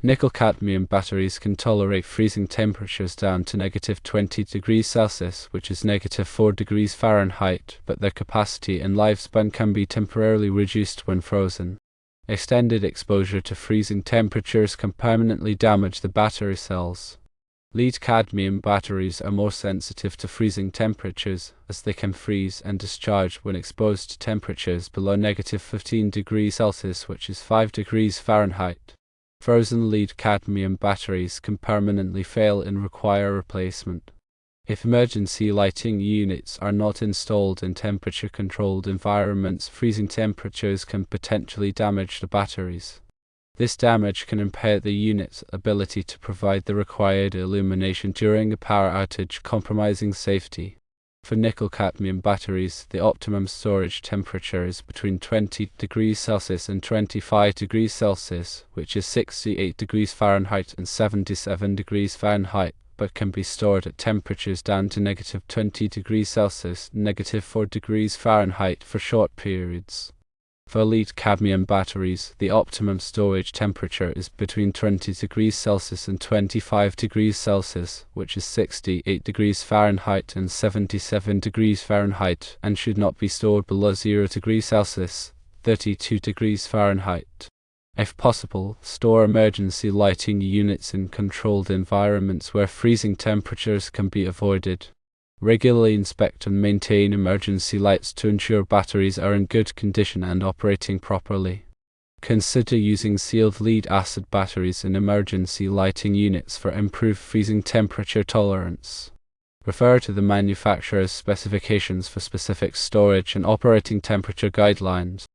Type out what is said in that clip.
Nickel-cadmium batteries can tolerate freezing temperatures down to -20°C, which is -4°F, but their capacity and lifespan can be temporarily reduced when frozen. Extended exposure to freezing temperatures can permanently damage the battery cells. Lead-cadmium batteries are more sensitive to freezing temperatures, as they can freeze and discharge when exposed to temperatures below -15°C, which is 5°F. Frozen lead-cadmium batteries can permanently fail and require replacement. If emergency lighting units are not installed in temperature-controlled environments, freezing temperatures can potentially damage the batteries. This damage can impair the unit's ability to provide the required illumination during a power outage, compromising safety. For nickel-cadmium batteries, the optimum storage temperature is between 20°C and 25°C, which is 68°F and 77°F, but can be stored at temperatures down to -20°C and -4°F for short periods. For lead-cadmium batteries, the optimum storage temperature is between 20°C and 25°C, which is 68°F and 77°F, and should not be stored below 0°C, 32°F. If possible, store emergency lighting units in controlled environments where freezing temperatures can be avoided. Regularly inspect and maintain emergency lights to ensure batteries are in good condition and operating properly. Consider using sealed lead-acid batteries in emergency lighting units for improved freezing temperature tolerance. Refer to the manufacturer's specifications for specific storage and operating temperature guidelines.